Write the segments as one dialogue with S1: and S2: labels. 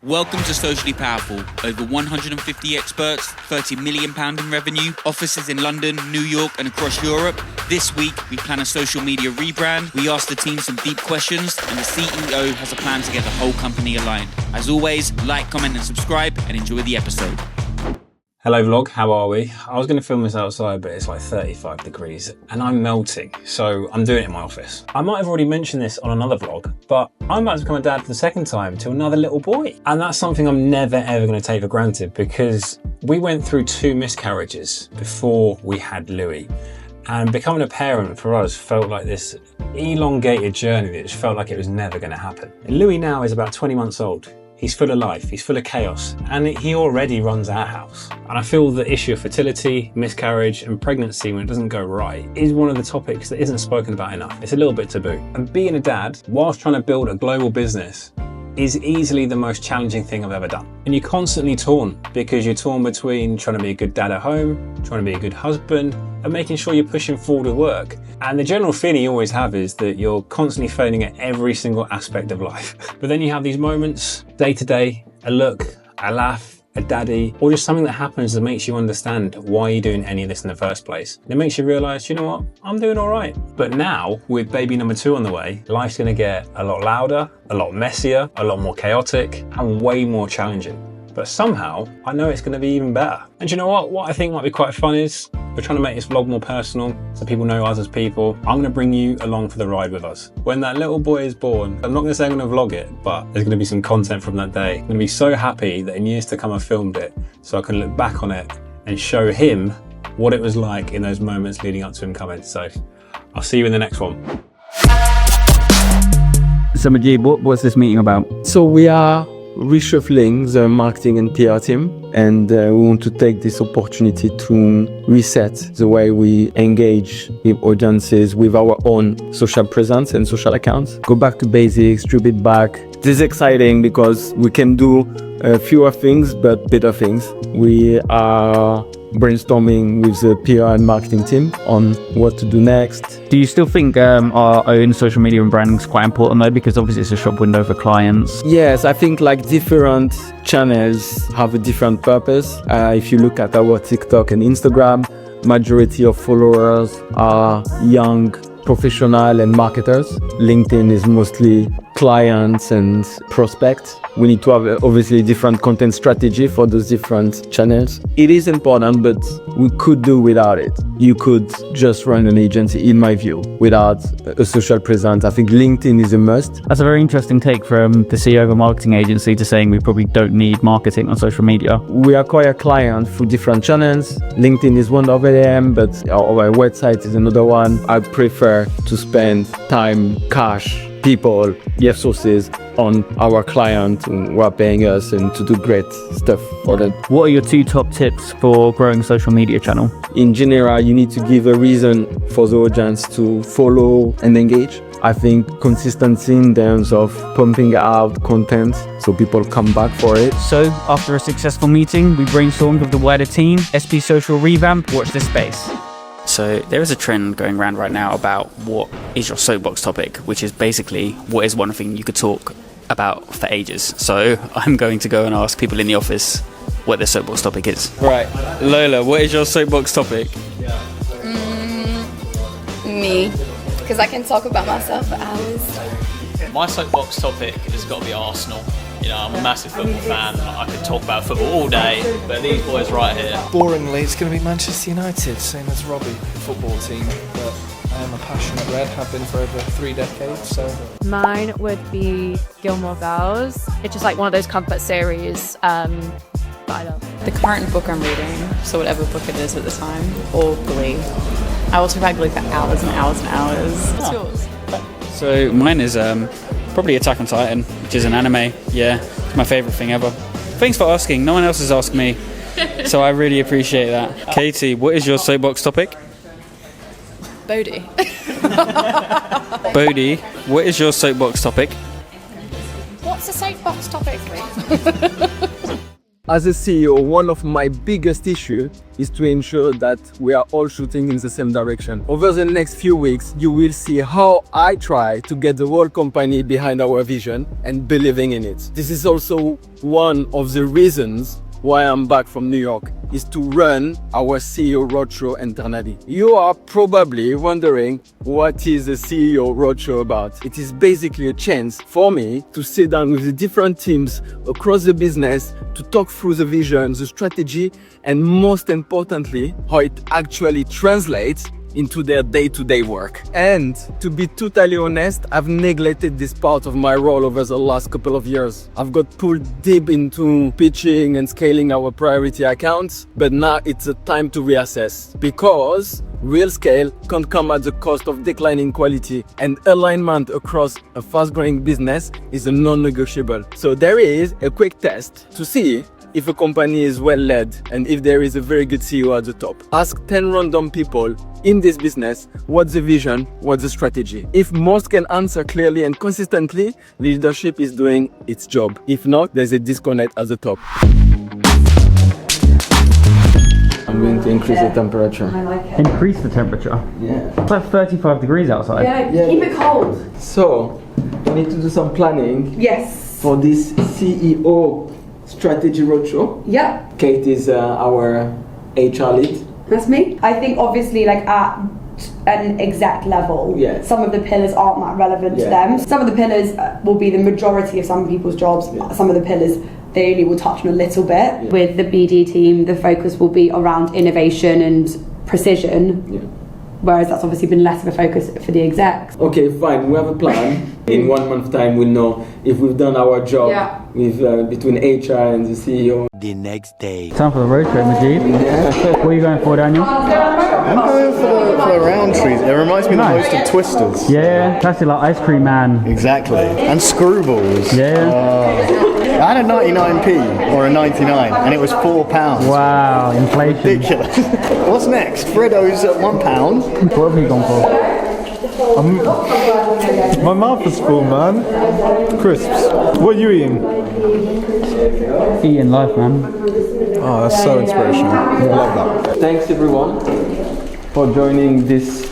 S1: Welcome to Socially Powerful. Over 150 experts, £30 million in revenue, offices in London, New York and across Europe. This week, we plan a social media rebrand. We ask the team some deep questions and the CEO has a plan to get the whole company aligned. As always, like, comment and subscribe and enjoy the episode.
S2: Hello vlog, how are we? I was going to film this outside, but it's like 35 degrees and I'm melting, so I'm doing it in my office. I might have already mentioned this on another vlog, but I'm about to become a dad for the second time to another little boy. And that's something I'm never ever going to take for granted because we went through 2 miscarriages before we had Louis. And becoming a parent for us felt like this elongated journey that just felt like it was never going to happen. And Louis now is about 20 months old. He's full of life, he's full of chaos, and he already runs our house. And I feel the issue of fertility, miscarriage, and pregnancy when it doesn't go right is one of the topics that isn't spoken about enough. It's a little bit taboo. And being a dad, whilst trying to build a global business, is easily the most challenging thing I've ever done. And you're constantly torn because you're torn between trying to be a good dad at home, trying to be a good husband, and making sure you're pushing forward with work. And the general feeling you always have is that you're constantly failing at every single aspect of life. But then you have these moments, day to day, a look, a laugh, a daddy, or just something that happens that makes you understand why you're doing any of this in the first place. And it makes you realise, you know what, I'm doing all right. But now, with baby number 2 on the way, life's gonna get a lot louder, a lot messier, a lot more chaotic, and way more challenging. But somehow, I know it's gonna be even better. And you know what? What I think might be quite fun is, we're trying to make this vlog more personal, so people know us as people. I'm gonna bring you along for the ride with us. When that little boy is born, I'm not gonna say I'm gonna vlog it, but there's gonna be some content from that day. I'm gonna be so happy that in years to come I filmed it, so I can look back on it and show him what it was like in those moments leading up to him coming. So, I'll see you in the next one.
S3: So Majid, what's this meeting about?
S4: So we are reshuffling the marketing and PR team, and we want to take this opportunity to reset the way we engage with audiences with our own social presence and social accounts. Go back to basics, strip it back. This is exciting because we can do fewer things but better things. We are brainstorming with the PR and marketing team on what to do next.
S3: Do you still think our own social media and branding is quite important though, because obviously it's a shop window for clients?
S4: Yes, I think like different channels have a different purpose. If you look at our TikTok and Instagram, majority of followers are young professional and marketers. LinkedIn is mostly clients and prospects. We need to have obviously different content strategy for those different channels. It is important, but we could do without it. You could just run an agency, in my view, without a social presence. I think LinkedIn is a must.
S3: That's a very interesting take from the CEO of a marketing agency to saying we probably don't need marketing on social media.
S4: We acquire clients through different channels. LinkedIn is one of them, but our website is another one. I prefer to spend time, cash, people, resources on our clients who are paying us and to do great stuff for them.
S3: What are your 2 top tips for growing a social media channel?
S4: In general, you need to give a reason for the audience to follow and engage. I think consistency in terms of pumping out content so people come back for it.
S3: So, after a successful meeting, we brainstormed with the wider team. SP Social Revamp, watch this space. So there is a trend going around right now about what is your soapbox topic, which is basically what is one thing you could talk about for ages. So I'm going to go and ask people in the office what their soapbox topic is. Right, Lola, what is your soapbox topic?
S5: Me, because I can talk about myself for hours.
S6: My soapbox topic has got to be Arsenal. You know, I'm a massive football fan. I could talk about football all day, but these boys right here.
S7: Boringly, it's going to be Manchester United, same as Robbie, the football team. But I am a passionate Red, have been for over 3 decades. So
S8: mine would be Gilmore Girls. It's just like one of those comfort series that I love.
S9: The current book I'm reading, so whatever book it is at the time, or Glee. I will talk about Glee for hours and hours and hours. What's yours?
S6: So mine is probably Attack on Titan, which is an anime. Yeah, it's my favourite thing ever. Thanks for asking. No one else has asked me, so I really appreciate that. Katie, what is your soapbox topic?
S9: Bodhi.
S6: Bodhi, what is your soapbox topic?
S5: What's the soapbox topic?
S4: As a CEO, one of my biggest issues is to ensure that we are all shooting in the same direction. Over the next few weeks, you will see how I try to get the whole company behind our vision and believing in it. This is also one of the reasons why I'm back from New York, is to run our CEO Roadshow internally. You are probably wondering, what is a CEO Roadshow about? It is basically a chance for me to sit down with the different teams across the business to talk through the vision, the strategy, and most importantly, how it actually translates into their day-to-day work. And to be totally honest, I've neglected this part of my role over the last couple of years. I've got pulled deep into pitching and scaling our priority accounts, but now it's a time to reassess, because real scale can't come at the cost of declining quality, and alignment across a fast-growing business is a non-negotiable. So there is a quick test to see if a company is well led and if there is a very good CEO at the top. Ask 10 random people in this business, what's the vision, what's the strategy? If most can answer clearly and consistently, leadership is doing its job. If not, there's a disconnect at the top. I'm going to increase the temperature.
S3: I like it. Increase the temperature?
S4: Yeah.
S3: It's like 35 degrees outside.
S5: Yeah, keep it cold.
S4: So, we need to do some planning.
S5: Yes.
S4: For this CEO strategy roadshow.
S5: Yep.
S4: Kate is our HR lead.
S5: That's me. I think obviously like at an exec level, some of the pillars aren't that relevant to them. Some of the pillars will be the majority of some people's jobs. Some of the pillars they only will touch on a little bit. With the BD team, the focus will be around innovation and precision. Whereas that's obviously been less of a focus for the execs.
S4: Okay, fine. We have a plan. In 1 month time, we'll know if we've done our job with between HR and the CEO.
S10: The next day.
S3: Time for the road trip, Majid. What are you going for, Daniel?
S11: I'm going for the round trees. It reminds me the most of Twisters.
S3: Yeah, classic like ice cream man.
S11: Exactly. And screwballs.
S3: Yeah.
S11: I had a 99p or a 99 and it was £4.
S3: Wow, inflation.
S11: Ridiculous. What's next? Freddo's at £1.
S3: What have you gone for?
S12: My mouth is full, man. Crisps. What are you eating?
S3: Eating life, man.
S12: Oh, that's so inspirational. I love that.
S4: Thanks everyone for joining this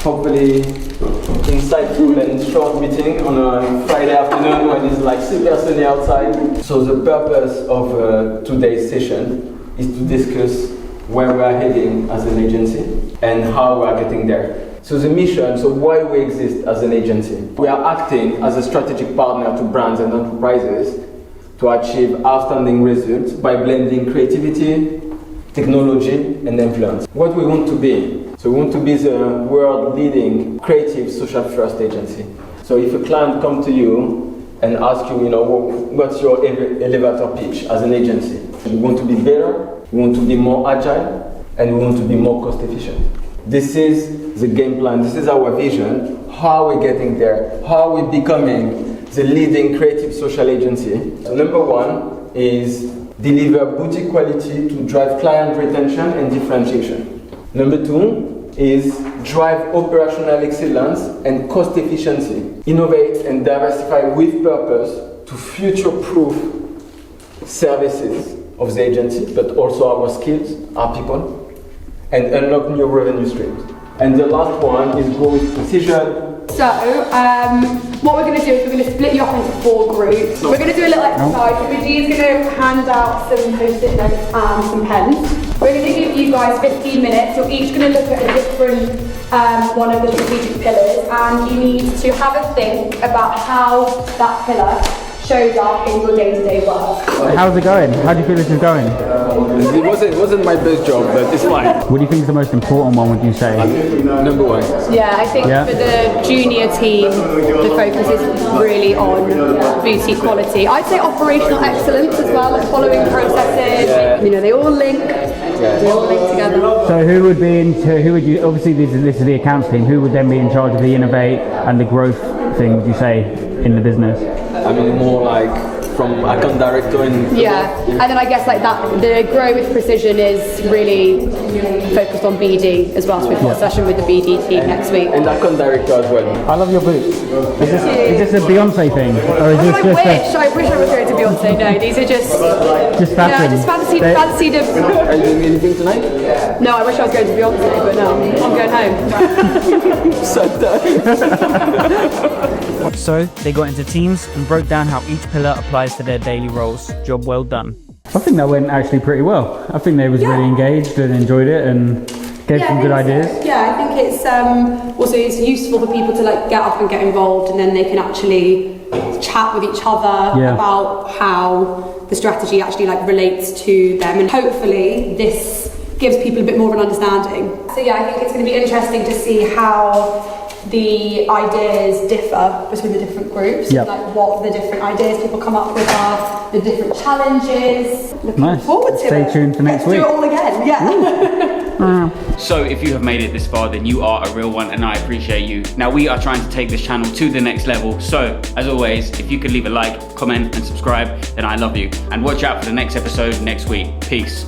S4: hopefully insightful and short meeting on a Friday afternoon when it's like super sunny outside. So the purpose of today's session is to discuss where we are heading as an agency and how we are getting there. So the mission, so why we exist as an agency. We are acting as a strategic partner to brands and enterprises to achieve outstanding results by blending creativity, technology, and influence. What we want to be. So we want to be the world-leading creative social-first agency. So if a client comes to you and asks you, what's your elevator pitch as an agency? We want to be better, we want to be more agile, and we want to be more cost-efficient. This is the game plan, this is our vision, how are we getting there, how are we becoming the leading creative social agency. So number one is deliver boutique quality to drive client retention and differentiation. Number two is drive operational excellence and cost efficiency. Innovate and diversify with purpose to future-proof services of the agency, but also our skills, our people, and unlock new revenue streams. And the last one is grow with precision.
S5: So, what we're going to do is we're going to split you up into 4 groups. We're going to do a little exercise. Raji's going to hand out some post-it notes and some pens. We're going to give you guys 15 minutes. You're each going to look at a different one of the strategic pillars, and you need to have a think about how that pillar shows up in your day-to-day work.
S3: How's it going? How do you feel this is going?
S4: It wasn't my best job, but it's fine.
S3: What do you think is the most important one, would you say?
S4: Number one.
S5: Yeah, I think for the junior team, the focus is really on boutique quality. I'd say operational excellence as well, like following processes. They all link. They all link together.
S3: So who would you, obviously this is the accounts team, who would then be in charge of the innovate and the growth thing, would you say, in the business?
S4: I mean, more like from account director and
S5: and then I guess like that, the grow with precision is really focused on BD as well. So we've got a session with the BD team next week.
S4: and account director as well.
S3: I love your boots. Is this a Beyonce thing? Or is this just
S5: I wish I was going to Beyonce. No, these are just
S3: fashion?
S5: Yeah, I just fancied them.
S4: Are you doing anything tonight?
S5: No, I wish I was going to Beyonce, but no, I'm going home.
S3: So they got into teams and broke down how each pillar applies to their daily roles. Job well done. I think that went actually pretty well. I think they was really engaged and enjoyed it and gave some good ideas.
S5: Yeah, I think it's also it's useful for people to like get up and get involved, and then they can actually chat with each other about how the strategy actually like relates to them, and hopefully this gives people a bit more of an understanding. So yeah, I think it's going to be interesting to see how the ideas differ between the different groups, like what the different ideas people come up with are, the different challenges. Looking forward to
S3: Stay tuned for next week.
S5: Do it all again,
S1: So if you have made it this far, then you are a real one and I appreciate you. Now we are trying to take this channel to the next level. So as always, if you could leave a like, comment and subscribe, then I love you. And watch out for the next episode next week. Peace.